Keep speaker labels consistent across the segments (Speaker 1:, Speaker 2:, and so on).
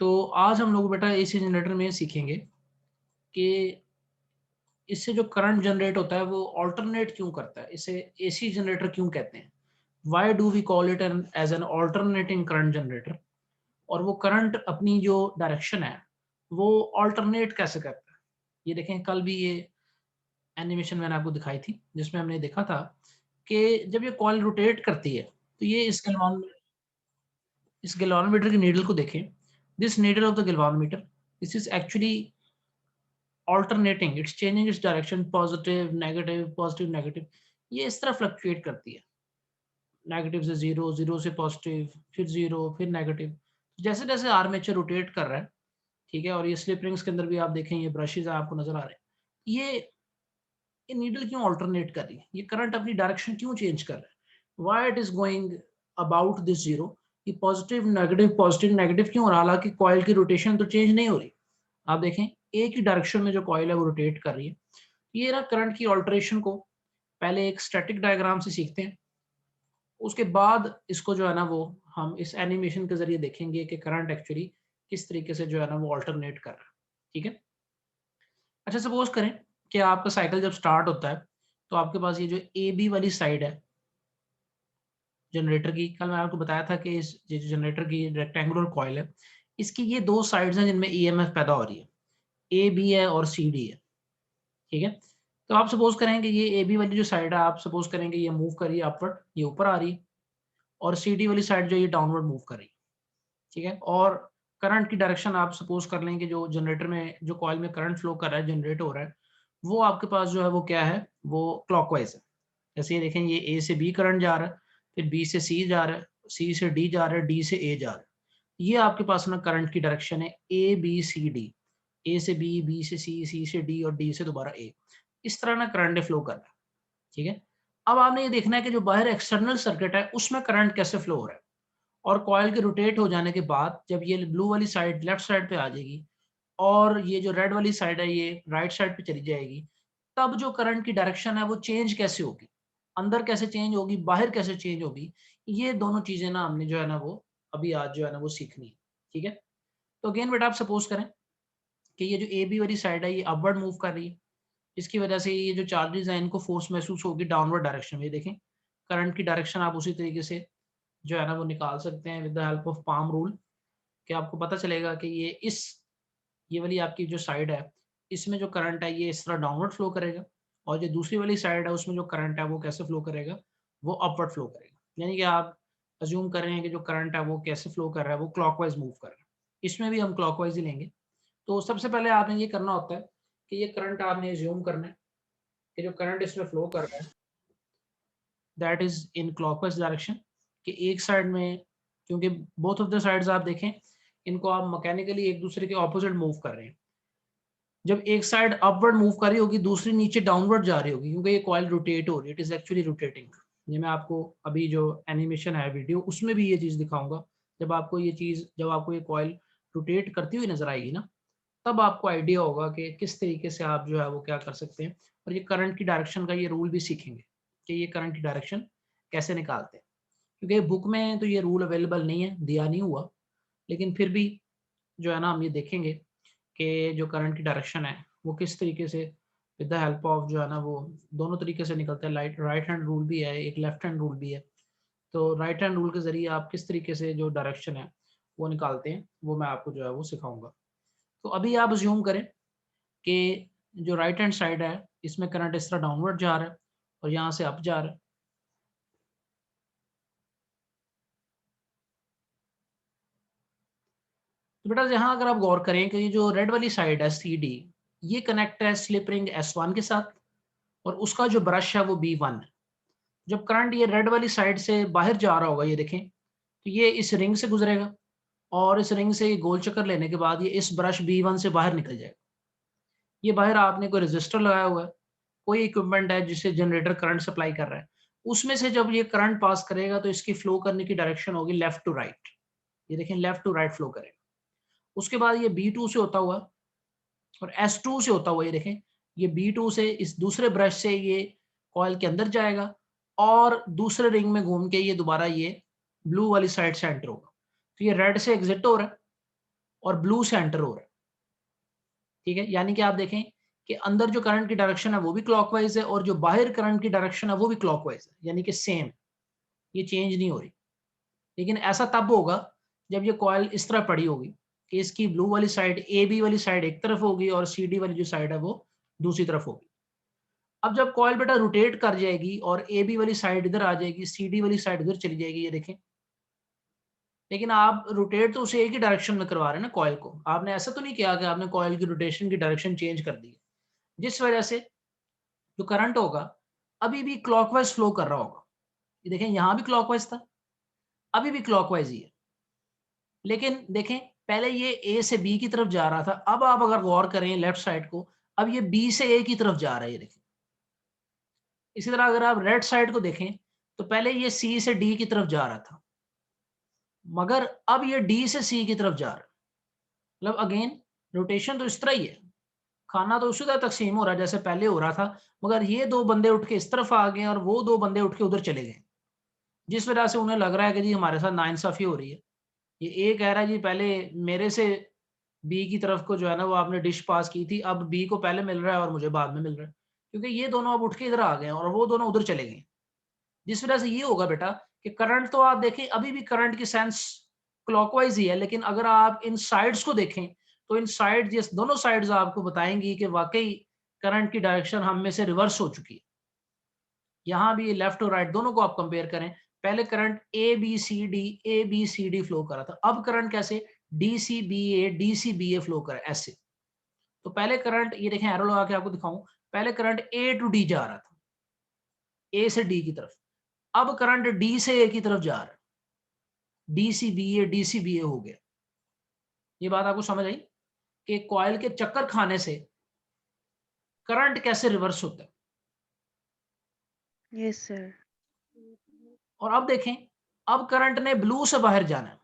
Speaker 1: तो आज हम लोग बेटा एसी जनरेटर में सीखेंगे कि इससे जो करंट जनरेट होता है वो अल्टरनेट क्यों करता है, इसे एसी जनरेटर क्यों कहते हैं, why do we call it an as an alternating current generator, और वो करंट अपनी जो डायरेक्शन है वो अल्टरनेट कैसे करता है। ये देखें, कल भी ये एनिमेशन मैंने आपको दिखाई थी जिसमें हमने देखा था कि जब ये कॉइल रोटेट करती है तो ये इस गैल्वानोमीटर की नीडल को देखें। This needle of the galvanometer, this is actually alternating, it's changing its direction, positive negative positive negative, ये इस तरह फ्लक्चुएट करती है। नेगेटिव से जीरो, जीरो से पॉजिटिव, फिर जीरो, फिर नेगेटिव। जैसे जैसे आर्मेचर रोटेट कर रहा है, ठीक है, और ये स्लिप रिंग्स के अंदर भी आप देखें ये ब्रशेज आपको नजर आ रहे हैं। ये नीडल क्यों ऑल्टरनेट कर रही है, ये करंट अपनी डायरेक्शन क्यों चेंज कर रहा है, why it is going about this zero, ये पॉजिटिव नेगेटिव क्यों हो रहा है, हालांकि कॉइल की रोटेशन तो चेंज नहीं हो रही। आप देखें, एक ही डायरेक्शन में जो कॉइल है वो रोटेट कर रही है। ये ना करंट की ऑल्टरेशन को पहले एक स्टैटिक डायग्राम से सीखते हैं, उसके बाद इसको जो है ना वो हम इस एनिमेशन के जरिए देखेंगे कि करंट एक्चुअली किस तरीके से जो है ना वो ऑल्टरनेट कर रहा है। ठीक है। अच्छा, सपोज करें कि आपका साइकिल जब स्टार्ट होता है तो आपके पास ये जो ए बी वाली साइड है जनरेटर की, कल मैंने आपको बताया था कि इस ये जो जनरेटर की रेक्टेंगुलर कॉइल है, इसकी ये दो साइड्स हैं जिनमें ईएमएफ पैदा हो रही है, ए बी है और सी डी है। ठीक है। तो आप सपोज करेंगे ये ए बी वाली जो साइड है, आप सपोज करेंगे ये मूव कर रही है अपवर्ड, ये ऊपर आ रही है, और सी डी वाली साइड जो ये डाउनवर्ड मूव कर रही है। ठीक है। और करंट की डायरेक्शन आप सपोज कर लेंगे, जो जनरेटर में जो कॉइल में करंट फ्लो कर रहा है, जनरेट हो रहा है, वो आपके पास जो है वो क्या है, वो क्लॉकवाइज है। जैसे ये देखें, ये ए से बी करंट जा रहा है, फिर बी से सी जा रहा है, सी से डी जा रहा है, डी से ए जा रहा है। ये आपके पास ना करंट की डायरेक्शन है ए बी सी डी, ए से बी, बी से सी से डी और डी से दोबारा ए। इस तरह ना करंट फ्लो कर रहा है। ठीक है। अब आपने ये देखना है कि जो बाहर एक्सटर्नल सर्किट है उसमें करंट कैसे फ्लो हो रहा है, और कॉइल के रोटेट हो जाने के बाद जब ये ब्लू वाली साइड लेफ्ट साइड पे आ जाएगी और ये जो रेड वाली साइड है ये राइट साइड पे चली जाएगी, तब जो करंट की डायरेक्शन है वो चेंज कैसे होगी, अंदर कैसे चेंज होगी, बाहर कैसे चेंज होगी, ये दोनों चीजें ना हमने जो है ना वो अभी आज जो है ना वो सीखनी है। ठीक है। तो अगेन बेटा आप सपोज करें कि ये जो ए बी वाली साइड है ये अपवर्ड मूव कर रही है, इसकी वजह से ये जो चार्जेस हैं इनको फोर्स महसूस होगी डाउनवर्ड डायरेक्शन में। ये देखें, करंट की डायरेक्शन आप उसी तरीके से जो है ना वो निकाल सकते हैं with the help of palm rule, कि आपको पता चलेगा कि ये वाली आपकी जो साइड है इसमें जो करंट है ये इस तरह डाउनवर्ड फ्लो करेगा, और जो दूसरी वाली साइड है उसमें जो करंट है वो कैसे फ्लो करेगा, वो अपवर्ड फ्लो करेगा। यानी कि आप अज्यूम कर रहे हैं कि जो करंट है वो कैसे फ्लो कर रहा है, वो क्लॉकवाइज मूव कर रहा है। इसमें भी हम क्लॉकवाइज ही लेंगे। तो सबसे पहले आपने ये करना होता है कि ये करंट आपने अज्यूम करना है कि जो करंट इसमें फ्लो कर रहा है that is in clockwise direction, कि एक साइड में, क्योंकि बोथ ऑफ द साइड्स आप देखें इनको आप मैकेनिकली एक दूसरे के ऑपोजिट मूव कर रहे हैं। जब एक साइड अपवर्ड मूव कर रही होगी दूसरी नीचे डाउनवर्ड जा रही होगी, क्योंकि ये कॉइल रोटेट हो रही है, इट इज एक्चुअली रोटेटिंग। ये मैं आपको अभी जो एनिमेशन है वीडियो उसमें भी ये चीज दिखाऊंगा। जब आपको ये कॉइल रोटेट करती हुई नजर आएगी ना, तब आपको आइडिया होगा कि किस तरीके से आप जो है वो क्या कर सकते हैं। और ये करंट की डायरेक्शन का ये रूल भी सीखेंगे कि ये करंट की डायरेक्शन कैसे निकालते हैं, क्योंकि बुक में तो ये रूल अवेलेबल नहीं है, दिया नहीं हुआ, लेकिन फिर भी जो है ना हम ये देखेंगे कि जो करंट की डायरेक्शन है वो किस तरीके से विद द हेल्प ऑफ जो है ना वो दोनों तरीके से निकलता है। राइट हैंड रूल भी है, एक लेफ्ट हैंड रूल भी है। तो राइट हैंड रूल के जरिए आप किस तरीके से जो डायरेक्शन है वो निकालते हैं, वो मैं आपको जो है वो सिखाऊंगा। तो अभी आप अज्यूम करें कि जो राइट हैंड साइड है इसमें करंट इस तरह डाउनवर्ड जा रहा है और यहाँ से अप जा रहा है। तो बेटा यहाँ अगर आप गौर करें कि ये जो रेड वाली साइड है सी डी, ये कनेक्ट है स्लिप रिंग S1 के साथ, और उसका जो ब्रश है वो B1 है। जब करंट ये रेड वाली साइड से बाहर जा रहा होगा, ये देखें, तो ये इस रिंग से गुजरेगा, और इस रिंग से ये गोल चक्कर लेने के बाद ये इस ब्रश B1 से बाहर निकल जाएगा। ये बाहर आपने कोई रजिस्टर लगाया हुआ है, कोई इक्विपमेंट है जिससे जनरेटर करंट सप्लाई कर रहा है, उसमें से जब ये करंट पास करेगा तो इसकी फ्लो करने की डायरेक्शन होगी लेफ्ट टू राइट। ये देखें, लेफ्ट टू राइट फ्लो करेगा। उसके बाद ये B2 से होता हुआ और S2 से होता हुआ, ये देखें, ये B2 से इस दूसरे ब्रश से ये कॉइल के अंदर जाएगा, और दूसरे रिंग में घूम के ये दोबारा ये ब्लू वाली साइड से एंटर होगा। तो ये रेड से एग्जिट हो रहा है, और ब्लू से एंटर हो रहा है, ठीक है। यानी कि आप देखें कि अंदर जो करंट की डायरेक्शन है वो भी क्लॉकवाइज है और जो बाहर करंट की डायरेक्शन है वो भी क्लॉकवाइज है, यानी कि सेम, ये चेंज नहीं हो रही। लेकिन ऐसा तब होगा जब ये कॉइल इस तरह पड़ी होगी कि इसकी ब्लू वाली साइड, ए बी वाली साइड एक तरफ होगी और सी डी वाली जो साइड है वो दूसरी तरफ होगी। अब जब कॉइल बेटा रोटेट कर जाएगी और ए बी वाली साइड इधर आ जाएगी, सी डी वाली साइड इधर चली जाएगी, ये देखें। लेकिन आप रोटेट तो उसे एक ही डायरेक्शन में करवा रहे हैं ना कॉइल को, आपने ऐसा तो नहीं किया कि आपने कॉइल की रोटेशन की डायरेक्शन चेंज कर दी, जिस वजह से जो करंट होगा अभी भी क्लॉकवाइज फ्लो कर रहा होगा। ये देखें, यहाँ भी क्लॉकवाइज था, अभी भी क्लॉकवाइज ही है। लेकिन देखें, पहले ये ए से बी की तरफ जा रहा था, अब आप अगर गौर करें लेफ्ट साइड को, अब ये बी से ए की तरफ जा रहा है, ये देखें। इसी तरह अगर आप राइट साइड को देखें तो पहले ये सी से डी की तरफ जा रहा था, मगर अब ये डी से सी की तरफ जा रहा है। मतलब अगेन रोटेशन तो इस तरह ही है, खाना तो उसी तरह तकसीम हो रहा है जैसे पहले हो रहा था, मगर ये दो बंदे उठ के इस तरफ आ गए और वो दो बंदे उठ के उधर चले गए, जिस वजह से उन्हें लग रहा है कि जी हमारे साथ नाइंसाफी हो रही है। ये ए कह रहा है जी पहले मेरे से बी की तरफ को जो है ना वो आपने डिश पास की थी, अब बी को पहले मिल रहा है और मुझे बाद में मिल रहा है, क्योंकि ये दोनों अब उठ के इधर आ गए और वो दोनों उधर चले गए। जिस वजह से ये होगा बेटा कि करंट तो आप देखें अभी भी करंट की सेंस क्लॉकवाइज ही है, लेकिन अगर आप इन साइड्स को देखें तो इन साइड जिस दोनों साइड्स आपको बताएंगी कि वाकई करंट की डायरेक्शन हम में से रिवर्स हो चुकी है। यहाँ भी लेफ्ट और राइट दोनों को आप कंपेयर करें, पहले current A B C D flow कर रहा था, अब करंट कैसे D C B A flow कर रहा है ऐसे। तो पहले करंट, ये देखें एरो लगा के आपको दिखाऊं, पहले करंट ए टू डी जा रहा था, ए से डी की तरफ, अब करंट डी से ए की तरफ जा रहा है, डी सी बी ए हो गया। ये बात आपको समझ आई कि कॉइल के चक्कर खाने से करंट कैसे रिवर्स होता है।
Speaker 2: Yes sir.
Speaker 1: और अब देखें, अब करंट ने ब्लू से बाहर जाना है।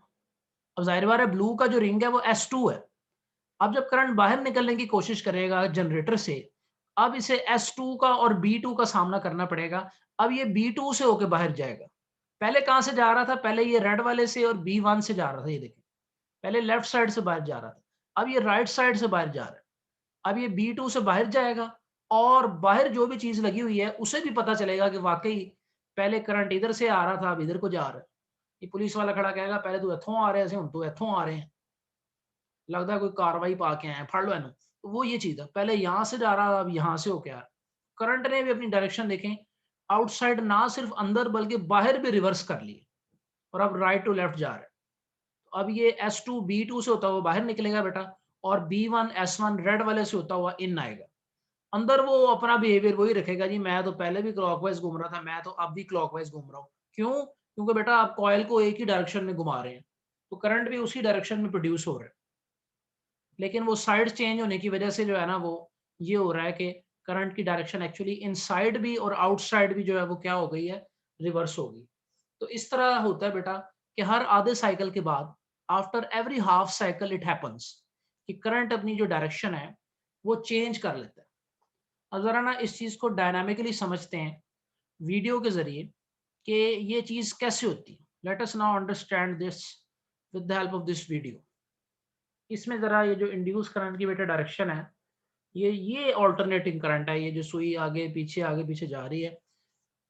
Speaker 1: अब जाहिर बात है ब्लू का जो रिंग है वो S2 है। अब जब करंट बाहर निकलने की कोशिश करेगा जनरेटर से, अब इसे S2 का और B2 का सामना करना पड़ेगा। अब ये B2 से होके बाहर जाएगा। पहले कहां से जा रहा था, पहले ये रेड वाले से और B1 से जा रहा था, ये देखें पहले लेफ्ट साइड से बाहर जा रहा था, अब ये राइट साइड से बाहर जा रहा है। अब ये B2 से बाहर जाएगा और बाहर जो भी चीज लगी हुई है उसे भी पता चलेगा कि वाकई पहले करंट इधर से आ रहा था, अब इधर को जा रहा है। ये पुलिस वाला खड़ा कहेगा पहले तू इथों आ रहे हैं, हुण तू इथों आ रहे हैं, लगता है कोई कार्रवाई पा के आए हैं, फड़ लो इन्हू। तो वो ये चीज है, पहले यहाँ से जा रहा, अब यहाँ से होके आ रहा। करंट ने भी अपनी डायरेक्शन देखें, आउटसाइड ना सिर्फ अंदर बल्कि बाहर भी रिवर्स कर लिए और अब राइट टू लेफ्ट जा रहा है। तो अब ये S2 B2 से होता हुआ बाहर निकलेगा बेटा, और B1 S1 रेड वाले से होता हुआ इन आएगा। अंदर वो अपना बिहेवियर वही रखेगा, जी मैं तो पहले भी क्लॉकवाइज घूम रहा था, मैं तो अब भी क्लॉकवाइज घूम रहा हूँ। क्यों? क्योंकि बेटा आप कॉइल को एक ही डायरेक्शन में घुमा रहे हैं, तो करंट भी उसी डायरेक्शन में प्रोड्यूस हो रहा है। लेकिन वो साइड चेंज होने की वजह से जो है ना वो ये हो रहा है कि करंट की डायरेक्शन एक्चुअली इनसाइड भी और आउटसाइड भी जो है वो क्या हो गई है, रिवर्स हो गई। तो इस तरह होता है बेटा कि हर आधे साइकिल के बाद, after every half cycle it happens, कि करंट अपनी जो डायरेक्शन है वो चेंज कर लेता है। अब जरा ना इस चीज को डायनामिकली समझते हैं वीडियो के जरिए कि ये चीज कैसे होती है। Let us now understand this with the help of this video. इसमें जरा ये जो इंड्यूस करंट की बेटा डायरेक्शन है, ये ऑल्टरनेटिंग करंट है, ये जो सुई आगे पीछे जा रही है।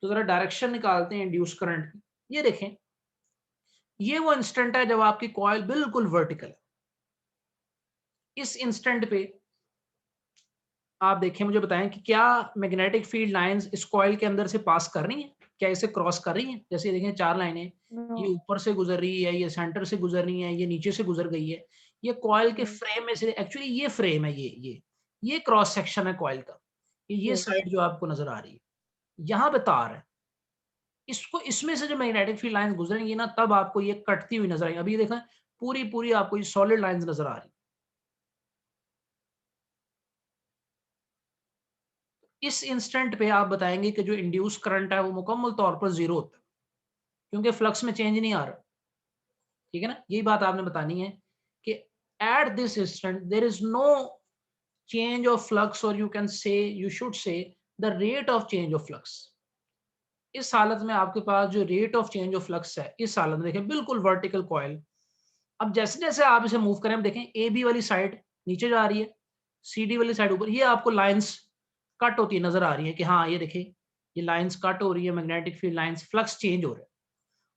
Speaker 1: तो जरा डायरेक्शन निकालते हैं इंड्यूस करंट की। ये देखें, ये वो इंस्टेंट है जब आपकी कॉइल बिल्कुल वर्टिकल है। इस इंस्टेंट पे आप देखें, मुझे बताएं कि क्या मैग्नेटिक फील्ड लाइंस इस कॉइल के अंदर से पास कर रही हैं, क्या इसे क्रॉस कर रही हैं? जैसे देखें 4 लाइनें,
Speaker 2: नो।
Speaker 1: ये ऊपर से गुजर रही है, ये सेंटर से गुजर रही है, ये नीचे से गुजर गई है। ये कॉइल के फ्रेम में से एक्चुअली ये फ्रेम है, ये क्रॉस सेक्शन है कॉइल का। ये
Speaker 2: यस।
Speaker 1: साइड जो आपको नजर आ रही है, यहाँ पे तार है, इसको इसमें से जो मैग्नेटिक फील्ड लाइंस गुजरेंगी ना तब आपको ये कटती हुई नजर आएगी। अभी ये देखा पूरी पूरी आपको ये सॉलिड लाइंस नजर आ रही। इस इंस्टेंट पे आप बताएंगे कि जो इंड्यूस करंट है वो मुकम्मल तौर पर जीरो होता है, क्योंकि फ्लक्स में चेंज नहीं आ रहा। ठीक है ना, यही बात आपने बतानी है कि at this instant there is no change of flux, और you should say the rate of change of flux. इस हालत में आपके पास जो rate of change of flux है, इस हालत में देखें बिल्कुल वर्टिकल कॉइल, अब जैसे-जैसे आप इसे मूव करें, हम देखें ए बी वाली साइड नीचे जा रही है, सी डी वाली साइड ऊपर, ये आपको लाइन्स कट होती नज़र आ रही है कि हाँ, ये देखिए, ये लाइन्स कट हो रही है, magnetic field lines, flux change हो रहा है।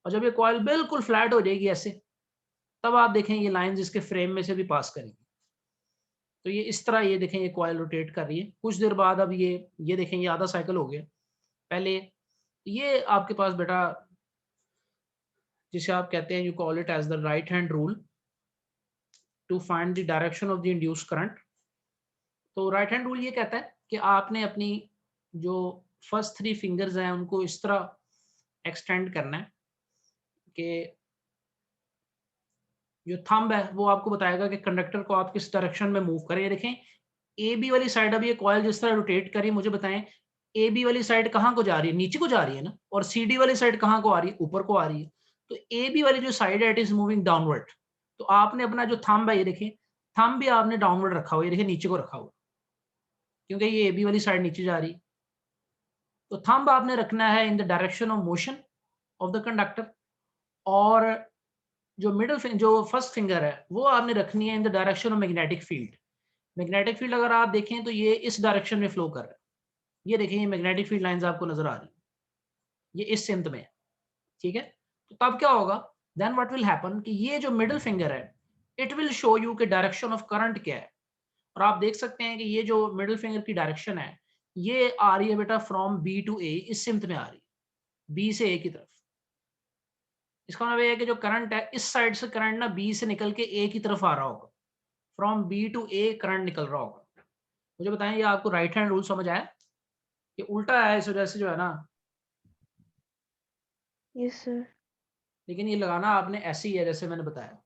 Speaker 1: और जब ये कॉइल बिल्कुल फ्लैट हो जाएगी ऐसे, तब आप देखें ये लाइन्स इसके फ्रेम में से भी पास करेंगी। तो ये इस तरह, ये देखें, ये कॉइल रोटेट कर रही है। कुछ देर बाद अब ये देखें, ये आधा साइकिल हो गया। पहले ये आपके पास बेटा, जिसे आप कहते हैं, you call it as the right hand rule to find the direction of the induced current. तो राइट हैंड रूल ये कहता है कि आपने अपनी जो फर्स्ट 3 फिंगर्स हैं उनको इस तरह एक्सटेंड करना है कि जो थंब है वो आपको बताएगा कि कंडक्टर को आप किस डायरेक्शन में मूव करें। ये देखें, ए बी वाली साइड, अब ये कॉइल जिस तरह रोटेट कर रही है, मुझे बताएं ए बी वाली साइड कहाँ को जा रही है? नीचे को जा रही है ना? और सी डी वाली साइड कहाँ को आ रही है? ऊपर को आ रही है। तो ए बी वाली जो साइड है, इट इज मूविंग डाउनवर्ड। तो आपने अपना जो थंब है, ये देखें, थंब भी आपने डाउनवर्ड रखा हुआ है, ये देखिए नीचे को रखा हुआ, क्योंकि ये ए बी वाली साइड नीचे जा रही है। तो थंब आपने रखना है in the direction of motion of the conductor, और जो फर्स्ट फिंगर है वो आपने रखनी है in the direction of magnetic field. Magnetic field अगर आप देखें तो ये इस डायरेक्शन में फ्लो कर रहा है। ये देखें, ये मैग्नेटिक फील्ड लाइंस आपको नजर आ रही है, ये इस सिमत में है, ठीक है। तो तब क्या होगा, देन व्हाट विल हैपन कि ये जो मिडिल फिंगर है, इट विल शो यू कि डायरेक्शन ऑफ करंट क्या है। और आप देख सकते हैं कि ये जो मिडिल फिंगर की डायरेक्शन है, ये आ रही है बेटा फ्रॉम बी टू ए, इस सिमत में आ रही है, बी से ए की तरफ। इसका मतलब ये है कि जो करंट है, इस साइड से करंट ना बी से निकल के ए की तरफ आ रहा होगा, from B to A current निकल रहा होगा। मुझे बताएं, ये आपको राइट हैंड रूल समझ आया? ये उल्टा है, इस वजह से जो है ना,
Speaker 2: यस सर।
Speaker 1: लेकिन ये लगाना आपने ऐसे ही है जैसे मैंने बताया।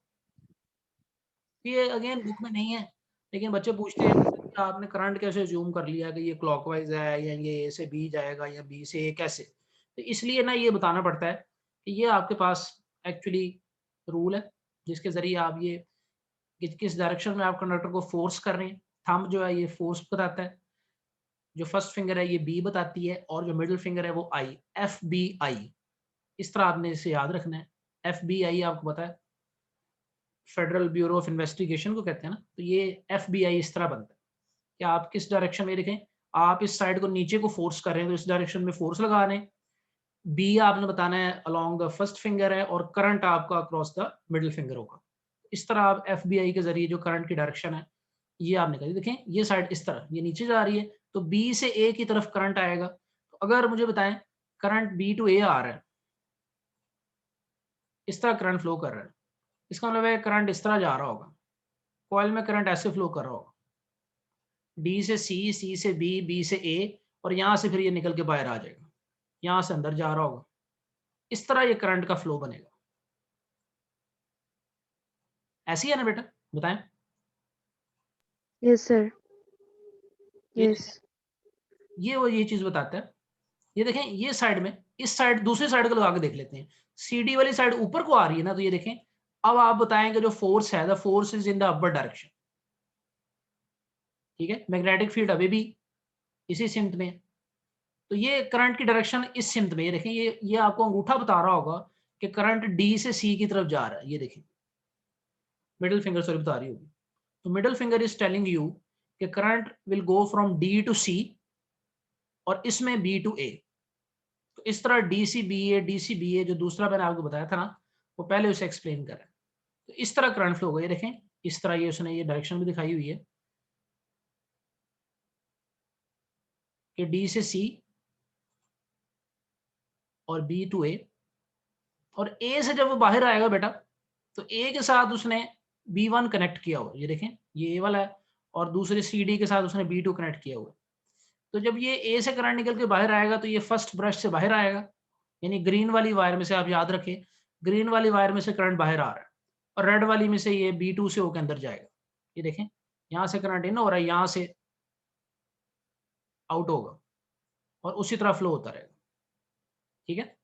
Speaker 1: ये अगेन बुक में नहीं है, लेकिन बच्चे पूछते हैं कि आपने करंट कैसे ज़ूम कर लिया कि ये क्लॉकवाइज है या ये ए से बी जाएगा या बी से ए कैसे? तो इसलिए ना ये बताना पड़ता है कि ये आपके पास एक्चुअली रूल है, जिसके ज़रिए आप ये कि किस डायरेक्शन में आप कंडक्टर को फोर्स कर रहे हैं। थंब जो है ये फोर्स बताता है, जो फर्स्ट फिंगर है ये बी बताती है, और जो मिडिल फिंगर है वो आई, एफ बी आई। इस तरह आपने इसे याद रखना है। एफ बी आई आपको पता है, फेडरल ब्यूरो ऑफ इन्वेस्टिगेशन को कहते हैं ना, तो ये एफ बी आई इस तरह बनता है कि आप किस डायरेक्शन में देखें, आप इस साइड को नीचे को फोर्स कर रहे हैं तो इस डायरेक्शन में फोर्स लगा रहे हैं। बी आपने बताना है अलोंग द फर्स्ट फिंगर है, और करंट आपका अक्रॉस द मिडिल फिंगर होगा। इस तरह आप एफ बी आई के जरिए जो करंट की डायरेक्शन है ये आप निकालिए। देखें, ये साइड इस तरह ये नीचे जा रही है, तो बी से ए की तरफ करंट आएगा। तो अगर मुझे बताएं करंट बी टू ए आ रहा है, इस तरह करंट फ्लो कर रहा है, इसका मतलब है करंट इस तरह जा रहा होगा, कॉइल में करंट ऐसे फ्लो कर रहा होगा, डी से सी, सी से बी, बी से ए, और यहाँ से फिर ये निकल के बाहर आ जाएगा, यहाँ से अंदर जा रहा होगा। इस तरह ये करंट का फ्लो बनेगा। ऐसी है ना बेटा? बताएं।
Speaker 2: Yes sir.
Speaker 1: ये
Speaker 2: यस।
Speaker 1: देखें, ये वो ये चीज बताता है। ये देखें, ये साइड में, इस साइड दूसरी साइड को लगा के देख लेते हैं। सीडी वाली साइड ऊपर को आ रही है ना, तो ये देखें, अब आप बताएंगे जो फोर्स है, the force is in the upper direction, ठीक है। मैग्नेटिक फील्ड अभी भी इसी सिमत में है, तो ये करंट की डायरेक्शन इस सिमत में। ये देखें, ये आपको अंगूठा बता रहा होगा कि करंट डी से सी की तरफ जा रहा है। ये देखें, मिडिल फिंगर सॉरी बता रही होगी। तो middle finger is telling you कि current will go from D to C, और इसमें बी टू ए। तो इस तरह डी सी बी ए जो दूसरा मैंने आपको बताया था ना, वो पहले उसे एक्सप्लेन करा। तो इस तरह करंट फ्लो होगा। ये देखें, इस तरह ये उसने ये डायरेक्शन भी दिखाई हुई है कि डी से सी और बी टू ए, और ए से जब वो बाहर आएगा बेटा, तो ए के साथ उसने बी वन कनेक्ट किया हुआ, ये देखें, ये ए वाला है, और दूसरे सी डी के साथ उसने बी टू कनेक्ट किया हुआ। तो जब ये ए से करंट निकल के बाहर आएगा तो ये फर्स्ट ब्रश से बाहर आएगा, यानी ग्रीन वाली वायर में से, आप याद रखें, ग्रीन वाली वायर में से करंट बाहर आ रहा है, और रेड वाली में से ये बी टू से होकर अंदर जाएगा। ये देखें, यहाँ से करंट इन हो रहा है, यहाँ से आउट होगा, और उसी तरह फ्लो होता रहेगा, ठीक है।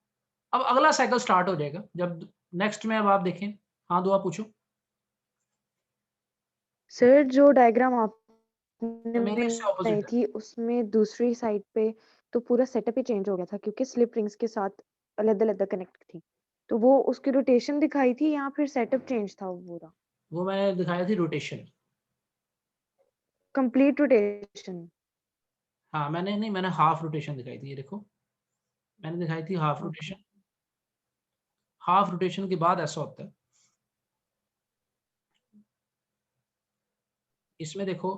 Speaker 1: अब अगला साइकिल स्टार्ट हो जाएगा जब नेक्स्ट में, अब आप देखें। हाँ, दुआ पूछो।
Speaker 2: सर जो डायग्राम आपने
Speaker 1: मेरी उससे
Speaker 2: बनाई
Speaker 1: ऑपोजिट है।
Speaker 2: थी उसमें दूसरी साइड पे तो पूरा सेटअप ही चेंज हो गया था क्योंकि स्लिप रिंग्स के साथ अलग-अलग कनेक्ट थी। तो वो उसकी रोटेशन दिखाई थी या फिर सेटअप चेंज था वो पूरा?
Speaker 1: वो मैंने दिखाया थी रोटेशन।
Speaker 2: Complete rotation.
Speaker 1: हाँ, मैंने हाफ रोटेशन दिखाई थी, ये देखो। मैंने दिखाई थी half
Speaker 2: okay.
Speaker 1: Rotation. Half rotation के बाद ऐसा होता है। इसमें देखो,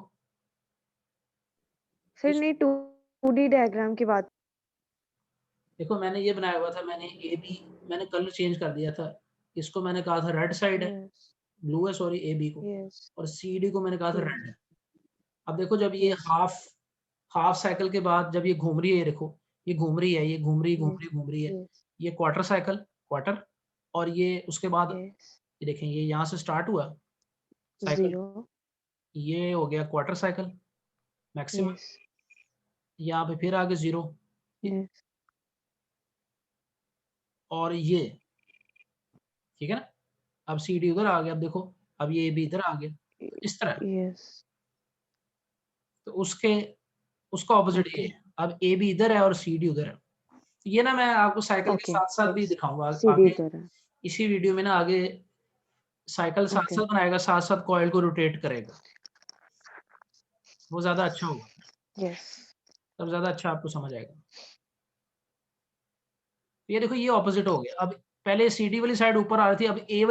Speaker 2: सर
Speaker 1: इस
Speaker 2: नहीं, 2D डायग्राम की बात।
Speaker 1: देखो मैंने ये बनाया हुआ था, मैंने ए बी, मैंने कलर चेंज कर दिया था। इसको मैंने कहा था रेड साइड है,
Speaker 2: यस,
Speaker 1: ब्लू है सॉरी ए बी को,
Speaker 2: यस,
Speaker 1: और सी डी को मैंने कहा था
Speaker 2: यस,
Speaker 1: रेड है। अब देखो जब ये
Speaker 2: यस,
Speaker 1: हाफ हाफ साइकिल के बाद जब ये घूम रही है, ये देखो ये घूम रही है, ये घूम रही घूम
Speaker 2: यस,
Speaker 1: रही घूम रही है।
Speaker 2: यस,
Speaker 1: ये क्वार्टर साइकिल, क्वार्टर, और ये उसके बाद
Speaker 2: यस,
Speaker 1: ये देखें, ये यहाँ से स्टार्ट हुआ साइकिल,
Speaker 2: 0,
Speaker 1: ये हो गया क्वार्टर साइकिल मैक्सिमम,
Speaker 2: यस,
Speaker 1: यहाँ पे फिर आगे 0,
Speaker 2: यस,
Speaker 1: और ये, ठीक है ना। अब सी डी उधर आ गया, अब देखो अब ये भी इधर आ गया, तो इस तरह।
Speaker 2: यस,
Speaker 1: तो उसके उसका ऑपोजिट ये
Speaker 2: ओके,
Speaker 1: है। अब ए बी इधर है और सी डी उधर है। तो ये ना मैं आपको साइकिल के
Speaker 2: ओके,
Speaker 1: साथ साथ भी
Speaker 2: यस,
Speaker 1: दिखाऊंगा
Speaker 2: सीधी
Speaker 1: आगे,
Speaker 2: तरह,
Speaker 1: इसी वीडियो में ना आगे साइकिल साथ
Speaker 2: ओके,
Speaker 1: साथ बनाएगा, साथ साथ कॉइल को रोटेट करेगा, वो ज्यादा अच्छा होगा,
Speaker 2: यस,
Speaker 1: तब ज्यादा अच्छा आपको समझ आएगा। तो ये देखो ये ऑपोजिट हो गया। अब पहले सी डी वाली साइड ऊपर आ रही थी, अब ए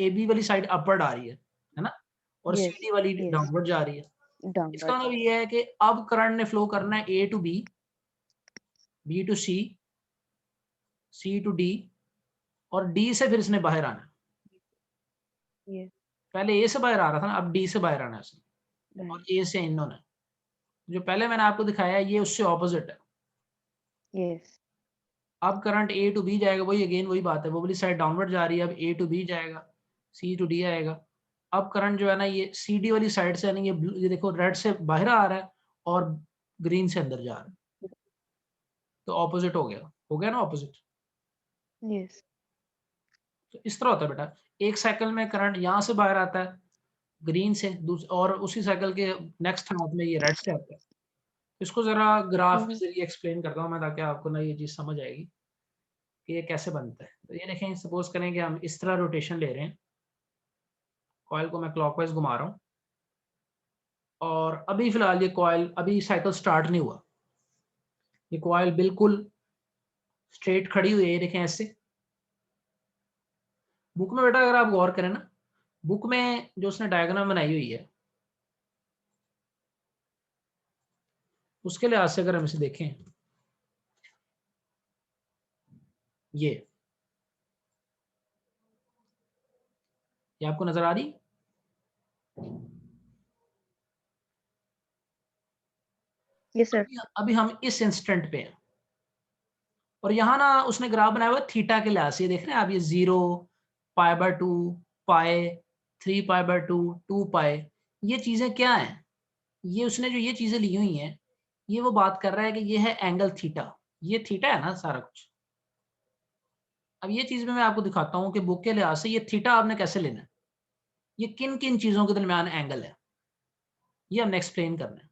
Speaker 1: बी वाली साइड अपवर्ड आ रही है ना, और सी
Speaker 2: यस,
Speaker 1: डी वाली
Speaker 2: यस,
Speaker 1: डाउनवर्ड जा रही है। इसका
Speaker 2: डाउनवर्ड जा
Speaker 1: मतलब
Speaker 2: रहा
Speaker 1: ये है कि अब करंट ने फ्लो करना है A to B, B to C, C to D, और डी से फिर इसने बाहर आना है।
Speaker 2: है, यस,
Speaker 1: पहले ए से बाहर आ रहा था ना, अब डी से बाहर आना है इसने, और
Speaker 2: राइट,
Speaker 1: ए से इन होना है। जो पहले मैंने आपको दिखाया ये उससे ऑपोजिट है।
Speaker 2: यस,
Speaker 1: अब करंट ए टू बी जाएगा, वही अगेन वही बात है, वो वाली साइड डाउनवर्ड जा रही है, अब ए टू बी जाएगा, सी टू डी आएगा। अब करंट जो है ना ये सी डी वाली साइड से, यानी ये देखो रेड से बाहर आ रहा है और ग्रीन से अंदर जा रहा है, तो ऑपोजिट हो गया ना ऑपोजिट।
Speaker 2: यस,
Speaker 1: तो इस तरह होता है बेटा, एक साइकिल में करंट यहाँ से बाहर आता है ग्रीन से, और उसी साइकिल के नेक्स्ट हाथ में ये रेड से आता है। इसको जरा ग्राफ के जरिए एक्सप्लेन करता हूँ मैं, ताकि आपको ना ये चीज़ समझ आएगी कि ये कैसे बनता है। तो ये देखें, सपोज करें कि हम इस तरह रोटेशन ले रहे हैं, कॉइल को मैं क्लॉकवाइज घुमा रहा हूँ, और अभी फिलहाल ये कॉइल, अभी साइकिल स्टार्ट नहीं हुआ, ये कॉइल बिल्कुल स्ट्रेट खड़ी हुई है, ये देखें ऐसे। बुक में बेटा अगर आप गौर करें ना, बुक में जो उसने डायग्राम बनाई हुई है, उसके लिहाज से अगर हम इसे देखें, ये आपको नजर आ रही?
Speaker 2: यस सर,
Speaker 1: अभी अभी हम इस इंस्टेंट पे हैं, और यहाँ ना उसने ग्राफ बनाया हुआ है थीटा के लिहाज से, ये देख रहे हैं आप, ये 0, π/2, पाई, 3π/2, 2 पाई, ये चीजें क्या हैं? ये उसने जो ये चीजें ली हुई हैं, ये वो बात कर रहा है कि ये है एंगल थीटा, ये थीटा है ना सारा कुछ। अब ये चीज में मैं आपको दिखाता हूँ कि बुक के लिहाज से ये थीटा आपने कैसे लेना है, ये किन किन चीजों के दरमियान एंगल है, ये हमने एक्सप्लेन करना है।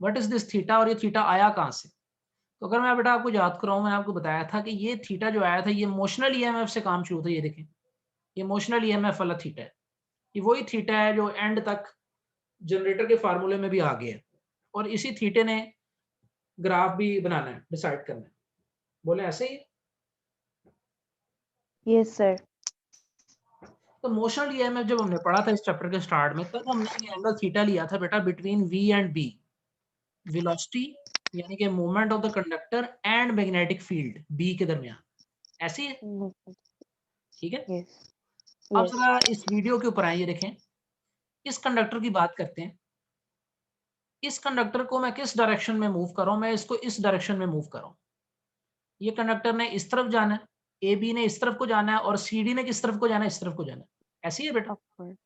Speaker 1: व्हाट इज दिस थीटा, और ये थीटा आया कहाँ से? तो अगर मैं बेटा आपको याद कराऊं, मैंने आपको बताया था कि ये थीटा जो आया था ये मोशनल ईएमएफ से काम शुरू था, ये देखें, ये मोशनल ईएमएफ वाला थीटा है, ये वही थीटा है जो एंड तक जनरेटर के फार्मूले में भी आ गया है, और इसी थीटे ने ग्राफ भी बनाना है, डिसाइड करना है। बोले ऐसे ही।
Speaker 2: यस सर,
Speaker 1: तो मोशनल ईएमएफ जब हमने पढ़ा था इस चैप्टर के स्टार्ट में, तब हमने ये एंगल थीटा लिया था बेटा between V and B, velocity यानी कि movement of the conductor and magnetic field B के दरमियान, ऐसे ही है, ठीक है।
Speaker 2: यस,
Speaker 1: अब
Speaker 2: यस,
Speaker 1: जरा इस वीडियो के ऊपर आइए, देखें, इस कंडक्टर की बात करते हैं। इस कंडक्टर को मैं किस डायरेक्शन में मूव कर रहा हूं, मैं इसको इस डायरेक्शन में मूव कर रहा हूं। ये कंडक्टर ने इस तरफ जाना है, ए बी ने इस तरफ को जाना है, और सी डी ने किस तरफ को जाना है, इस तरफ को जाना है, ऐसे ही है बेटा।
Speaker 2: अपवर्ड,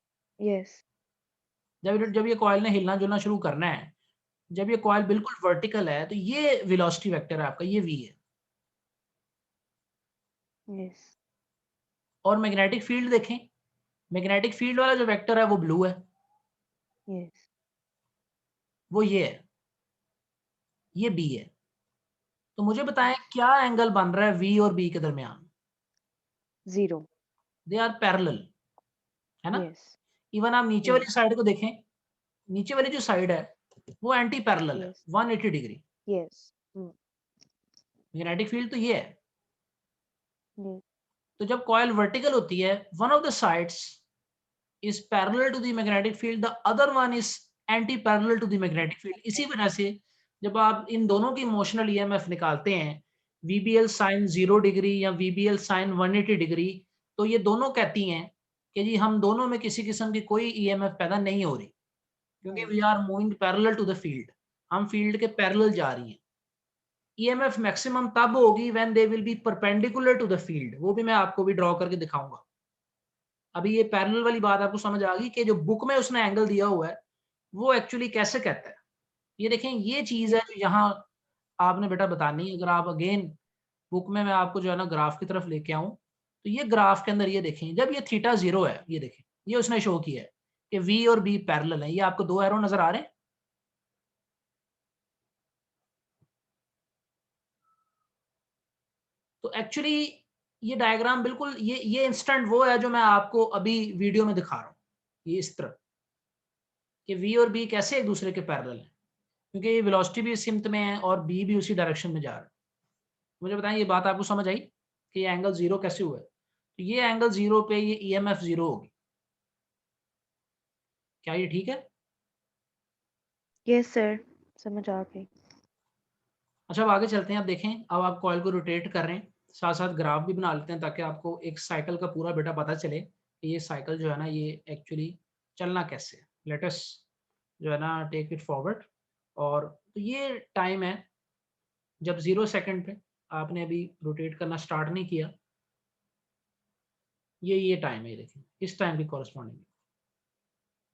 Speaker 2: यस,
Speaker 1: जब जब ये कॉइल ने हिलना जुलना शुरू करना है, जब ये कॉइल बिल्कुल वर्टिकल है, तो ये वेलोसिटी वेक्टर है आपका, ये वी है।
Speaker 2: यस,
Speaker 1: और मैग्नेटिक फील्ड देखें, मैग्नेटिक फील्ड वाला जो वेक्टर है वो ब्लू है,
Speaker 2: यस,
Speaker 1: वो ये है, ये बी है। तो मुझे बताएं क्या एंगल बन रहा है वी और बी के दरमियान?
Speaker 2: 0.
Speaker 1: दे आर पैरेलल, है ना?
Speaker 2: Yes.
Speaker 1: इवन आप नीचे वाली
Speaker 2: Yes.
Speaker 1: साइड को देखें, नीचे वाली जो साइड है वो एंटी पैरेलल है
Speaker 2: Yes.
Speaker 1: 180 degree.
Speaker 2: Yes. Mm.
Speaker 1: Magnetic field तो ये है।
Speaker 2: Yes.
Speaker 1: तो जब कॉइल वर्टिकल होती है, one of the sides is parallel to the magnetic field, the other one is anti parallel to the magnetic field. इसी वजह से जब आप इन दोनों की मोशनल ईएमएफ निकालते हैं, वीबीएल साइन 0 डिग्री या वीबीएल साइन 180 डिग्री, तो ये दोनों कहती हैं कि जी हम दोनों में किसी किस्म की कोई ईएमएफ पैदा नहीं हो रही, क्योंकि we are moving parallel to the field, हम फील्ड के पैरेलल जा रही हैं। ईएमएफ मैक्सिमम तब होगी when they will be perpendicular to the field, वो भी मैं आपको भी ड्रॉ करके दिखाऊंगा। अभी ये पैरेलल वाली बात आपको समझ आ गई कि जो बुक में उसने एंगल दिया हुआ है वो एक्चुअली कैसे कहता है। ये देखें, ये चीज है जो यहाँ आपने बेटा बतानी है। अगर आप अगेन बुक में मैं आपको जो है ना ग्राफ की तरफ लेके आऊं, तो ये ग्राफ के अंदर ये देखें, जब ये थीटा 0 है, ये देखें, ये उसने शो किया है कि वी और बी पैरेलल है। ये आपको दो एरो नजर आ रहे हैं। तो एक्चुअली ये डायग्राम बिल्कुल ये इंस्टेंट वो है जो मैं आपको अभी वीडियो में दिखा रहा हूँ। ये इस तरह कि वी और बी कैसे एक दूसरे के पैरेलल हैं, क्योंकि ये वेलोसिटी भी इस सिमत में है और बी भी उसी डायरेक्शन में जा रहा है। मुझे बताएं, ये बात आपको समझ आई कि ये एंगल 0 कैसे हुआ है? तो ये एंगल 0 पे ये ईएमएफ 0 होगी। क्या ये ठीक है?
Speaker 2: Yes, sir. समझ आ गई.
Speaker 1: अच्छा, अब आगे चलते हैं। अब देखें, अब आप कॉइल को रोटेट कर रहे हैं, साथ साथ ग्राफ भी बना लेते हैं ताकि आपको एक साइकिल का पूरा बेटा पता चले कि ये साइकिल जो है ना ये एक्चुअली चलना कैसे है। लेट अस जो है ना टेक इट फॉरवर्ड। और तो ये टाइम है जब 0 सेकंड पे आपने अभी रोटेट करना स्टार्ट नहीं किया। ये टाइम है, ये देखें, इस टाइम की corresponding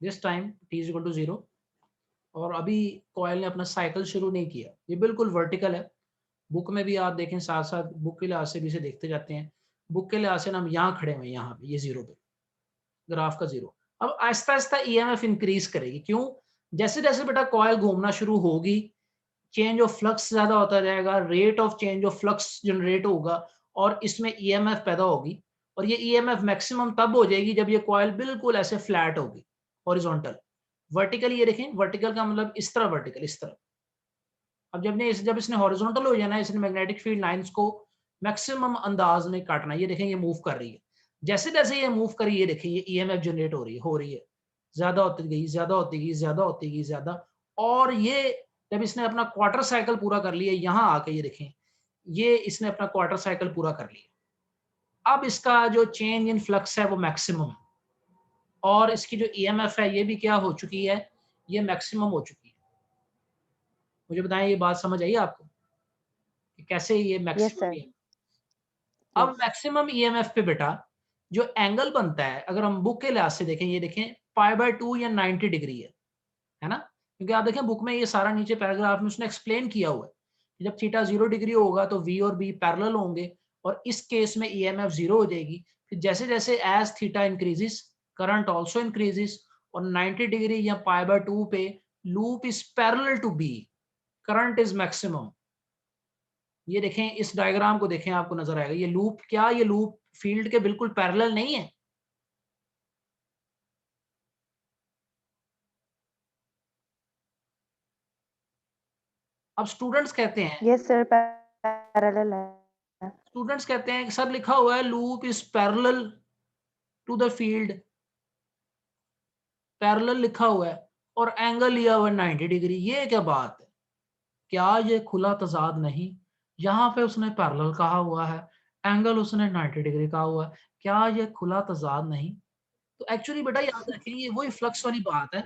Speaker 1: this time t is equal to 0। और अभी कॉयल ने अपना साइकिल शुरू नहीं किया, ये बिल्कुल वर्टिकल है। बुक में भी आप देखें, साथ साथ बुक के लिहाज से भी इसे देखते जाते हैं। बुक के लिहाज से हम यहाँ खड़े हुए हैं, यहाँ पे ये 0 पे, ग्राफ का 0। अब आहिस्ता आहिस्ता ईएमएफ इंक्रीज करेगी। क्यों? जैसे जैसे बेटा कॉयल घूमना शुरू होगी, चेंज ऑफ फ्लक्स ज्यादा होता जाएगा, rate of change of flux generate होगा और इसमें ईएमएफ पैदा होगी। और ये ईएमएफ मैक्सिमम तब हो जाएगी जब ये कॉयल बिल्कुल ऐसे फ्लैट होगी, हॉरिजॉन्टल। वर्टिकल, ये देखें, वर्टिकल का मतलब इस तरह, वर्टिकल इस तरह। अब जब इसने हॉरिजॉन्टल हो जाना है, इसने मैग्नेटिक फील्ड लाइंस को मैक्सिमम अंदाज में काटना है। ये देखें, ये मूव कर रही है। जैसे जैसे ये मूव करी, ये देखें, ये ईएमएफ जनरेट हो रही है, ज्यादा होती गई, ज्यादा होती गई, ज्यादा होती गई, ज्यादा। और ये जब इसने अपना क्वार्टर साइकिल पूरा कर लिया, यहाँ आके ये देखें, ये इसने अपना क्वार्टर साइकिल पूरा कर लिया। अब इसका जो चेंज इन फ्लक्स है वो मैक्सिमम है, और इसकी जो ईएमएफ है ये भी क्या हो चुकी है, ये मैक्सिमम हो चुकी है। मुझे बताएं, ये बात समझ आई आपको कि कैसे ये
Speaker 2: Yes,
Speaker 1: मैक्सिमम
Speaker 2: sir.
Speaker 1: है? अब
Speaker 2: Yes.
Speaker 1: मैक्सिमम ईएमएफ पे बेटा जो एंगल बनता है, अगर हम बुक के लिहाज से देखें, ये देखें π/2 या 90 डिग्री है ना? क्योंकि आप देखें बुक में ये सारा नीचे पैराग्राफ में उसने एक्सप्लेन किया हुआ है कि जब थीटा 0 डिग्री होगा तो वी और बी पैरेलल होंगे, और इस केस में ईएमएफ 0 हो जाएगी। फिर जैसे जैसे as theta increases, current also increases, और 90 डिग्री या π/2 पे loop is parallel to B, current is maximum. ये देखें, इस डायग्राम को देखें, आपको नजर आएगा ये लूप, क्या ये लूप फील्ड के बिल्कुल पैरेलल नहीं है? अब स्टूडेंट्स कहते हैं,
Speaker 2: Yes, sir. Parallel है.
Speaker 1: कि सर लिखा हुआ है loop is parallel to the field, parallel लिखा हुआ है और एंगल लिया हुआ है 90 डिग्री। ये क्या बात है? क्या ये खुला तजाद नहीं? यहाँ पे उसने पैरेलल कहा हुआ है, एंगल उसने 90 डिग्री कहा हुआ है, क्या ये खुला तजाद नहीं? तो एक्चुअली बेटा याद रखें, ये वही फ्लक्स वाली बात है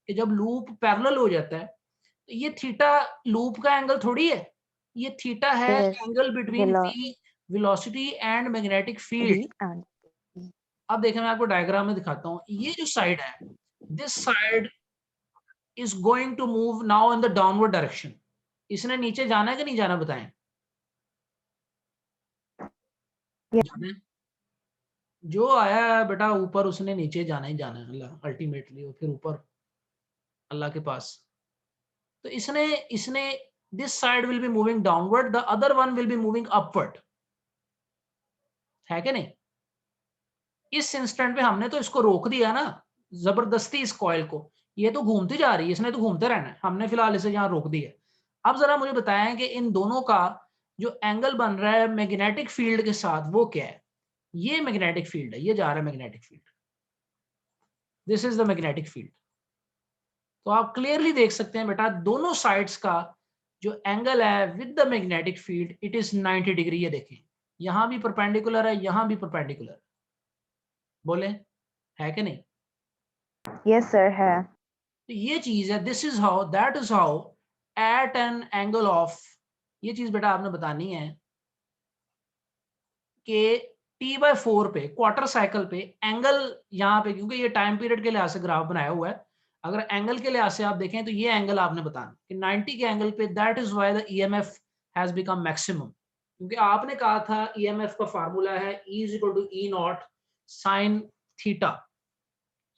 Speaker 1: कि जब लूप पैरेलल हो जाता है तो ये थीटा लूप का एंगल थोड़ी है, ये थीटा है
Speaker 2: Yes.
Speaker 1: Angle between
Speaker 2: Velo
Speaker 1: V velocity and magnetic field.
Speaker 2: D and E.
Speaker 1: अब देखें, मैं आपको डायग्राम में दिखाता हूँ। ये जो साइड है, this side is going to move now in the downward direction. इसने नीचे जाना है कि नहीं जाना, बताएं?
Speaker 2: Yes.
Speaker 1: जाना है। जो आया है बेटा ऊपर, उसने नीचे जाना ही जाना है, अल्लाह अल्टीमेटली, और फिर ऊपर अल्लाह के पास। तो इसने इसने this side will be moving downward, the other one will be moving upward, है कि नहीं? इस इंस्टेंट पे हमने तो इसको रोक दिया ना, जबरदस्ती इस कॉइल को, ये तो घूमती जा रही है, इसने तो घूमते रहना है, हमने फिलहाल इसे यहाँ रोक दिया। अब जरा मुझे बताएं कि इन दोनों का जो एंगल बन रहा है मैग्नेटिक फील्ड के साथ वो क्या है? ये मैग्नेटिक फील्ड है, ये जा रहा है magnetic field, this is the magnetic field. तो आप क्लियरली देख सकते हैं बेटा दोनों साइड्स का जो एंगल है with the magnetic field it is 90 degree. ये देखें यहां भी परपेंडिकुलर है, यहां भी परपेंडिकुलर, बोले है कि नहीं?
Speaker 2: यस सर है।
Speaker 1: तो ये चीज है, this is how, that is how eight an angle of, ये चीज बेटा आपने बतानी है कि T/4 पे क्वार्टर साइकिल पे एंगल, यहाँ पे क्योंकि ये टाइम पीरियड के लिहाज से ग्राफ बनाया हुआ है, अगर एंगल के लिहाज से आप देखें तो ये एंगल आपने बताना कि 90 के एंगल पे, that is why the EMF has become maximum. क्योंकि आपने कहा था ईएमएफ का फार्मूला है E is equal to E naught sine theta,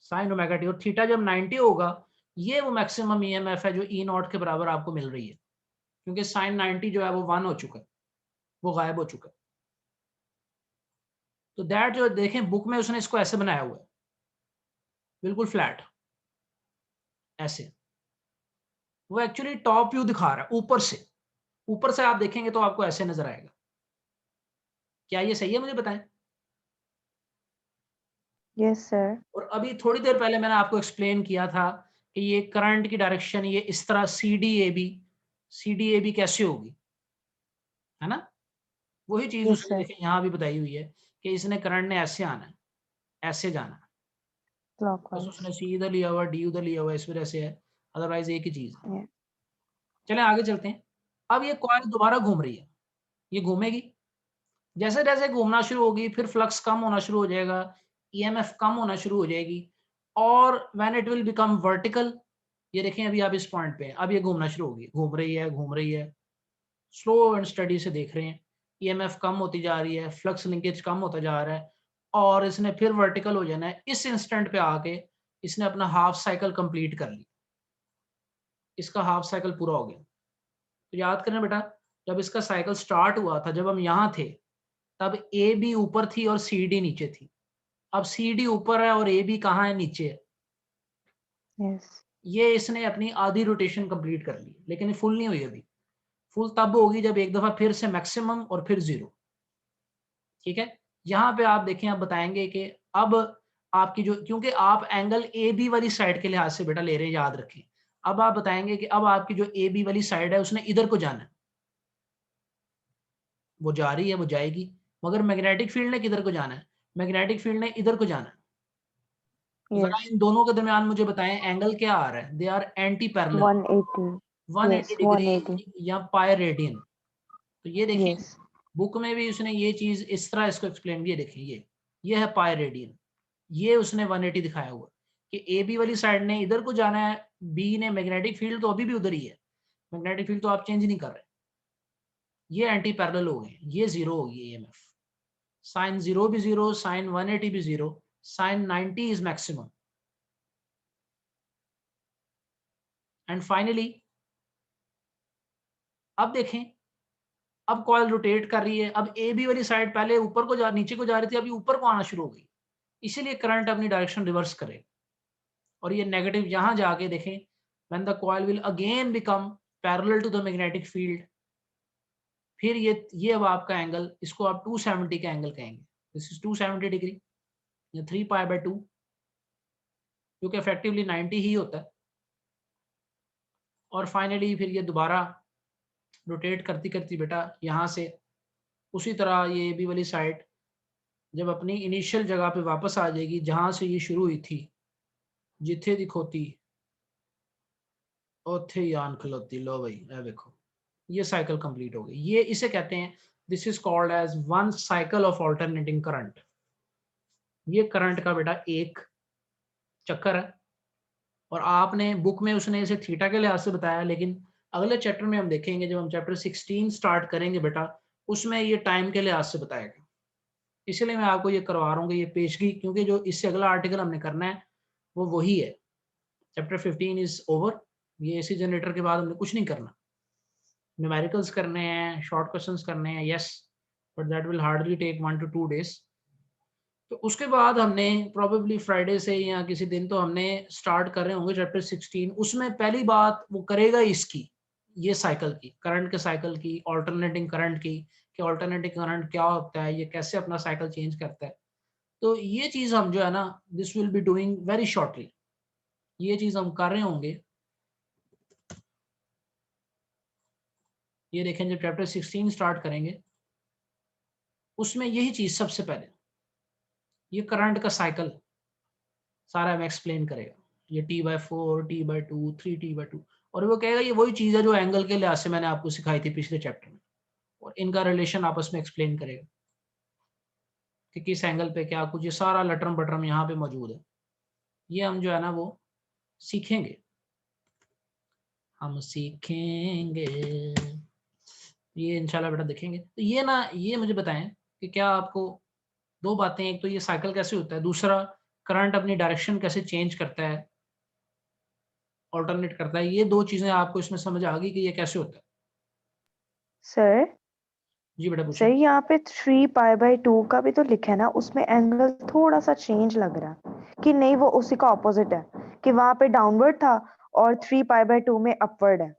Speaker 1: sine omega t, और थीटा जब 90 होगा ये वो मैक्सिमम ईएमएफ है जो E नॉट के बराबर आपको मिल रही है, क्योंकि साइन 90 जो है वो 1 हो चुका है, वो गायब हो चुका है। तो दैट जो देखें बुक में उसने इसको ऐसे बनाया हुआ है, बिल्कुल फ्लैट ऐसे, वो एक्चुअली टॉप व्यू दिखा रहा है ऊपर से, ऊपर से आप देखेंगे तो आपको ऐसे नजर आएगा। क्या ये सही है मुझे बताएं?
Speaker 2: Yes sir.
Speaker 1: और अभी थोड़ी देर पहले मैंने आपको एक्सप्लेन किया था कि ये करंट की डायरेक्शन ये इस तरह सी डी ए बी कैसे होगी, है ना? वही चीज
Speaker 2: यस
Speaker 1: उसने
Speaker 2: सर।
Speaker 1: देखे यहाँ भी बताई हुई है कि इसने करंट ने ऐसे आना है, ऐसे जाना है, बस
Speaker 2: क्लॉकवाइज।
Speaker 1: उसने सी इधर लिया हुआ, डी उधर लिया हुआ, इस वजह से है, अदरवाइज एक ही चीज है।
Speaker 2: या
Speaker 1: चलें आगे चलते हैं। अब ये कॉइल दोबारा घूम रही है, ये घूमेगी, जैसे जैसे घूमना शुरू होगी फिर फ्लक्स कम होना शुरू हो जाएगा, ईएमएफ कम होना शुरू हो जाएगी, और when it will become vertical, ये देखें अभी आप इस पॉइंट पे हैं, अब ये घूमना शुरू होगी, घूम रही है घूम रही है, स्लो एंड स्टडी से देख रहे हैं, ईएमएफ कम होती जा रही है, फ्लक्स लिंकेज कम होता जा रहा है, और इसने फिर वर्टिकल हो जाना है। इस इंस्टेंट पे आके इसने अपना हाफ साइकिल कंप्लीट कर लिया, इसका हाफ साइकिल पूरा हो गया। तो याद करें बेटा, जब इसका साइकिल स्टार्ट हुआ था, जब हम यहाँ थे, तब ए बी ऊपर थी और सी डी नीचे थी। अब सी डी ऊपर है और ए बी कहाँ है? नीचे है।
Speaker 2: यस।
Speaker 1: ये इसने अपनी आधी रोटेशन कंप्लीट कर ली, लेकिन ये फुल नहीं हुई अभी। फुल तब होगी जब एक दफा फिर से मैक्सिमम और फिर जीरो। ठीक है, यहाँ पे आप देखें, आप बताएंगे कि अब आपकी जो, क्योंकि आप एंगल ए बी वाली साइड के लिहाज से बेटा ले रहे हैं, याद रखें। अब आप बताएंगे कि अब आपकी जो ए बी वाली साइड है उसने इधर को जाना है, वो जा रही है, वो जाएगी, मगर मैग्नेटिक फील्ड ने किधर को जाना है? मैग्नेटिक फील्ड ने इधर को जाना है। तो जरा
Speaker 2: यस।
Speaker 1: इन दोनों के दरमियान मुझे बताएं एंगल क्या आ रहा है? They are anti parallel,
Speaker 2: 180।
Speaker 1: 180
Speaker 2: yes 180।
Speaker 1: Degree या पाई रेडियन। तो ये देखिए
Speaker 2: यस।
Speaker 1: बुक में भी उसने ये चीज इस तरह इसको एक्सप्लेन, ये देखिए ये है पाई रेडियन, ये उसने 180 दिखाया हुआ कि ए बी वाली साइड ने इधर को जाना है, बी ने, मैग्नेटिक फील्ड तो अभी भी उधर ही है, मैग्नेटिक फील्ड तो आप चेंज नहीं कर रहे, ये एंटी पैरेलल हो गए, ये जीरो होगी ईएमएफ, साइन जीरो भी जीरो, साइन 180 भी zero, sine 90 is maximum. And finally अब देखें, अब कॉइल रोटेट कर रही है, अब ए बी वाली साइड पहले ऊपर को जा, नीचे को जा रही थी, अभी ऊपर को आना शुरू हो गई, इसीलिए करंट अपनी डायरेक्शन रिवर्स करे, और ये नेगेटिव यहां जाके देखें, when the coil will again become parallel to the magnetic field, फिर ये अब आपका एंगल, इसको आप 270 का एंगल कहेंगे, दिस इज 270 डिग्री या 3π/2, जो कि इफेक्टिवली 90 ही होता है। और फाइनली फिर ये दोबारा रोटेट करती करती बेटा यहाँ से उसी तरह ये बी वाली साइड जब अपनी इनिशियल जगह पे वापस आ जाएगी जहां से ये शुरू हुई थी, जिथे दी खोती ओथे ही आन खलोती, लो भाई ए देखो, ये साइकिल कंप्लीट हो गई। ये इसे कहते हैं, this is called as one cycle of alternating current. ये करंट का बेटा एक चक्कर है, और आपने बुक में उसने इसे थीटा के लिहाज से बताया, लेकिन अगले चैप्टर में हम देखेंगे, जब हम चैप्टर 16 स्टार्ट करेंगे बेटा, उसमें ये टाइम के लिहाज से बताएगा। इसलिए मैं आपको ये करवा रहा हूँ ये पेशगी, क्योंकि जो इससे अगला आर्टिकल हमने करना है वो वही है। चैप्टर 15 इज ओवर, ये एसी जनरेटर के बाद हमने कुछ नहीं करना, न्यूमेरिकल्स करने हैं, शॉर्ट क्वेश्चंस करने हैं, yes, but that will hardly take 1 to 2 days। तो उसके बाद हमने प्रोबेबली फ्राइडे से या किसी दिन तो हमने स्टार्ट कर रहे होंगे चैप्टर 16। उसमें पहली बात वो करेगा इसकी, ये साइकिल की, करंट के साइकिल की, अल्टरनेटिंग करंट की, कि अल्टरनेटिंग करंट क्या होता है, ये कैसे अपना साइकिल चेंज करता है। तो ये चीज़ हम जो है ना, this will be doing very shortly, ये चीज़ हम कर रहे होंगे। ये देखें, जब चैप्टर 16 स्टार्ट करेंगे उसमें यही चीज़ सबसे पहले, ये करंट का साइकिल सारा हमें एक्सप्लेन करेगा। ये T/4, T/2, 3T/2, और वो कहेगा ये वही चीज़ है जो एंगल के लिहाज से मैंने आपको सिखाई थी पिछले चैप्टर में, और इनका रिलेशन आपस में एक्सप्लेन करेगा कि किस एंगल पे क्या कुछ, ये सारा लटरम-पटरम यहाँ पे मौजूद है। ये हम जो है ना वो सीखेंगे, हम सीखेंगे, ये इंशाल्लाह बेटा देखेंगे। तो ये ना, ये मुझे बताएँ कि क्या आपको 2 बातें, एक तो ये साइकिल कैसे होता है, दूसरा करंट अपनी डायरेक्शन कैसे चेंज करता है, अल्टरनेट करता है, ये 2 चीज़ें आपको इसमें समझ आ गई कि ये कैसे होता है?
Speaker 2: सर
Speaker 1: जी बेटा
Speaker 2: सर
Speaker 1: पूछें।
Speaker 2: यहाँ पे 3π/2 का भी तो लिखा है ना, उसमें एंगल थोड़ा सा चेंज लग रहा है कि नहीं, वो उसी का ऑपोजिट है कि वहां पे डाउनवर्ड था और 3π/2 में अपवर्ड है,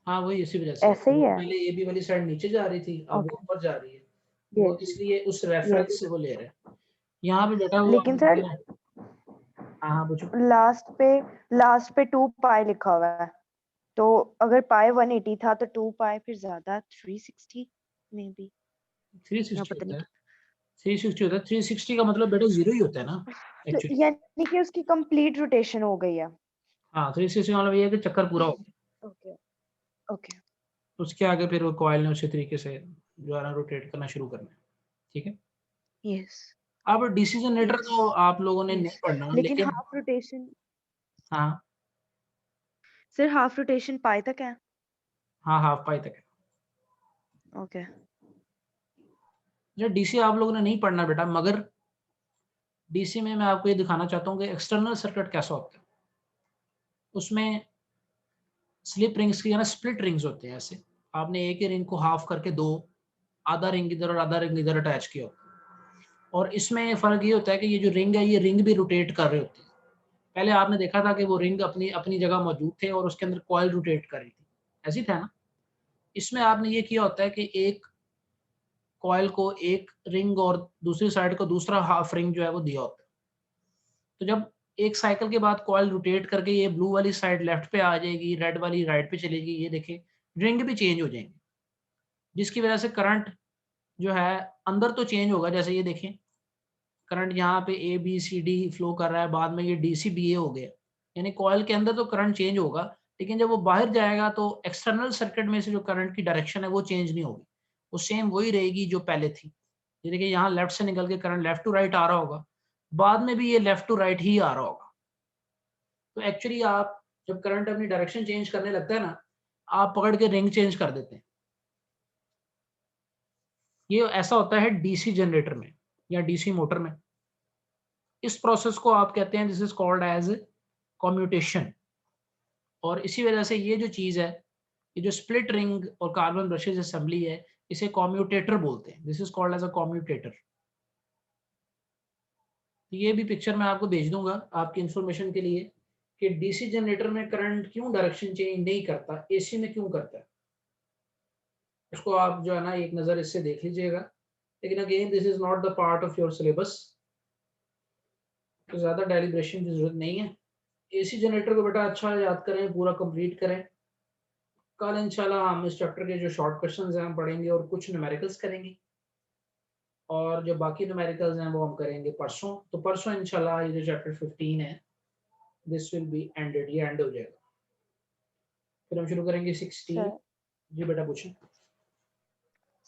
Speaker 1: हाँ, वही इसी वज़ह से।
Speaker 2: ऐसे ही
Speaker 1: वो
Speaker 2: है।
Speaker 1: पहले ए बी वाली साइड नीचे जा रही थी, अब वो
Speaker 2: ओके।
Speaker 1: ऊपर जा रही है। वो
Speaker 2: यस।
Speaker 1: इसलिए उस रेफरेंस
Speaker 2: यस।
Speaker 1: से वो ले रहे हैं। यहाँ पे बेटा वो
Speaker 2: लेकिन
Speaker 1: आपने
Speaker 2: सर
Speaker 1: दिया है। हाँ, हाँ, पूछो।
Speaker 2: लास्ट पे 2π लिखा हुआ है, तो अगर पाई 180 था तो 2π फिर ज्यादा 360 मे बी, या
Speaker 1: 360
Speaker 2: पता नहीं
Speaker 1: होता है,
Speaker 2: क्या।
Speaker 1: 360 होता है, 360 का मतलब बेटा 0 ही होता है ना
Speaker 2: तो
Speaker 1: एक्चुअली।
Speaker 2: यानी कि उसकी कंप्लीट रोटेशन हो गई है।
Speaker 1: हाँ, 360 का मतलब ये है कि चक्कर पूरा हो गया।
Speaker 2: ओके। ओके।
Speaker 1: उसके आगे फिर वो कॉइल ने उसी तरीके से जो है ना रोटेट करना शुरू करना है। ठीक है?
Speaker 2: यस।
Speaker 1: अब डीसी जनरेटर
Speaker 2: यस।
Speaker 1: तो आप लोगों ने नहीं
Speaker 2: यस।
Speaker 1: पढ़ना,
Speaker 2: लेकिन
Speaker 1: लेकिन
Speaker 2: हाफ रोटेशन,
Speaker 1: हाँ,
Speaker 2: सर हाफ रोटेशन पाई तक है।
Speaker 1: हाँ, हाफ पाई तक है।
Speaker 2: ओके।
Speaker 1: जो डीसी आप लोगों ने नहीं पढ़ना बेटा, मगर डीसी में मैं आपको ये दिखाना चाहता हूँ कि एक्सटर्नल सर्किट कैसा होता है। उसमें स्लिप रिंग्स की या ना स्प्लिट रिंग्स होते हैं ऐसे। आपने एक ही रिंग को हाफ करके 2, आधा रिंग इधर और आधा रिंग इधर अटैच किया होता है। और इसमें फ़र्क ये होता है कि ये जो रिंग है, ये रिंग भी रोटेट कर रहे होते हैं। पहले आपने देखा था कि वो रिंग अपनी अपनी जगह मौजूद थे और उसके अंदर कॉइल रोटेट कर रही थी। ऐसे ही था ना? इसमें आपने ये किया होता है कि एक कॉइल को एक रिंग और दूसरी साइड को दूसरा हाफ रिंग जो है वो दिया होता है। तो जब एक साइकिल के बाद कॉइल रोटेट करके ये ब्लू वाली साइड लेफ्ट पे आ जाएगी, रेड वाली राइट पे चलेगी, ये देखें, रिंग भी चेंज हो जाएंगी, जिसकी वजह से करंट जो है अंदर तो चेंज होगा। जैसे ये देखें, करंट यहाँ पे A B C D flow कर रहा है, बाद में ये डी सी बी ए हो गया, यानी कॉइल के अंदर तो करंट चेंज होगा, लेकिन जब वो बाहर जाएगा तो एक्सटर्नल सर्किट में से जो करंट की डायरेक्शन है वो चेंज नहीं होगी, वो सेम वही रहेगी जो पहले थी। ये देखिए, यहाँ लेफ्ट से निकल के करंट लेफ्ट टू राइट आ रहा होगा, बाद में भी ये लेफ्ट टू राइट ही आ रहा होगा। तो एक्चुअली आप जब करंट अपनी डायरेक्शन चेंज करने लगता है ना, आप पकड़ के रिंग चेंज कर देते हैं। ये ऐसा होता है डीसी जनरेटर में या डीसी मोटर में। इस प्रोसेस को आप कहते हैं, this is called as commutation. और इसी वजह से ये जो चीज़ है, ये जो स्प्लिट रिंग और कार्बन ब्रशेस असेंबली है, इसे कम्यूटेटर बोलते हैं। This is called as a commutator. ये भी पिक्चर मैं आपको भेज दूंगा आपकी इंफॉर्मेशन के लिए, कि डीसी जनरेटर में करंट क्यों डायरेक्शन चेंज नहीं करता, एसी में क्यों करता है। उसको आप जो है ना एक नज़र इससे देख लीजिएगा। लेकिन again this is not the part of your syllabus, तो ज़्यादा डेलिब्रेशन की ज़रूरत नहीं है। एसी जनरेटर को बेटा अच्छा याद करें, पूरा कंप्लीट करें। कल इंशाल्लाह हम इस चैप्टर के जो शॉर्ट क्वेश्चंस हैं हम पढ़ेंगे और कुछ न्यूमेरिकल्स करेंगे, और जो बाकी न्यूमेरिकल्स हैं वो हम करेंगे परसों। तो परसों इंशाल्लाह ये जो चैप्टर 15 है, दिस विल बी एंडेड, ये एंड हो जाएगा। फिर हम शुरू करेंगे 16।
Speaker 2: सर
Speaker 1: जी बेटा पूछें।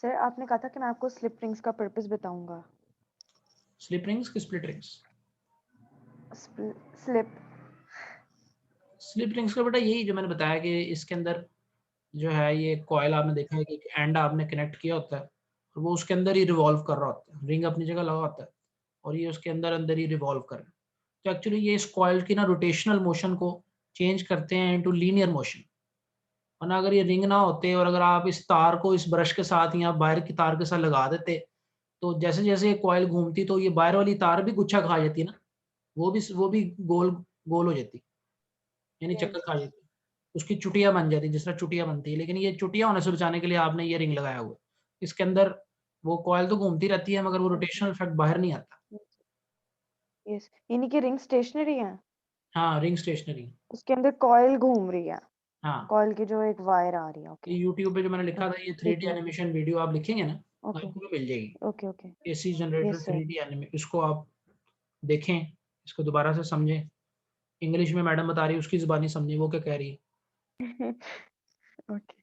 Speaker 2: सर आपने कहा था कि मैं आपको स्लिप रिंग्स का पर्पस बताऊंगा।
Speaker 1: स्लिप रिंग्स की split rings?
Speaker 2: Slip.
Speaker 1: Slip rings का बेटा यही जो मैंने बताया कि इसके अंदर जो है ये कॉइल आपने देखा है कि एक एंड आपने कनेक्ट किया होता है, और वो उसके अंदर ही रिवॉल्व कर रहा होता है, रिंग अपनी जगह लगा होता है और ये उसके अंदर अंदर ही रिवॉल्व कर रहा है। तो एक्चुअली ये इस कॉइल की ना रोटेशनल मोशन को चेंज करते हैं इनटू लीनियर मोशन। वरना अगर ये रिंग ना होते और अगर आप इस तार को इस ब्रश के साथ या बाहर की तार के साथ लगा देते, तो जैसे-जैसे ये कॉइल घूमती तो ये बाहर वाली तार भी गुच्छा खा जाती है ना, वो भी गोल गोल हो जाती, यानी चक्कर
Speaker 2: यस।
Speaker 1: खा जाती। उसकी चुटिया बन जाती, जिस तरह चुटिया बनती है, लेकिन ये चुटिया होने से बचाने के लिए आपने ये रिंग लगाया हुआ है। इसके अंदर वो कॉइल तो घूमती रहती है मगर वो
Speaker 2: ओके।
Speaker 1: रोटेशनल इफेक्ट बाहर नहीं आता।
Speaker 2: यस, यानी कि रिंग स्टेशनरी है,
Speaker 1: हाँ, रिंग स्टेशनरी।
Speaker 2: उसके अंदर कॉइल घूम रही है,
Speaker 1: हाँ,
Speaker 2: कॉइल की जो एक वायर आ रही है।
Speaker 1: ये
Speaker 2: ओके।
Speaker 1: यूट्यूब पे जो मैंने लिखा था
Speaker 2: ओके,
Speaker 1: ये
Speaker 2: ठीक
Speaker 1: 3D
Speaker 2: है।
Speaker 1: एनिमेशन वीडियो आप लिखेंगे ना,
Speaker 2: ओके,
Speaker 1: आपको भी मिल जाएगी।
Speaker 2: Okay, okay.
Speaker 1: AC generator
Speaker 2: yes sir.
Speaker 1: 3D anime इसको आप देखें, इसको दोबारा से समझें। इंग्लिश में मैडम बता रही है, उसकी ज़ुबानी समझें वो क्या कह रही है।
Speaker 2: ओके।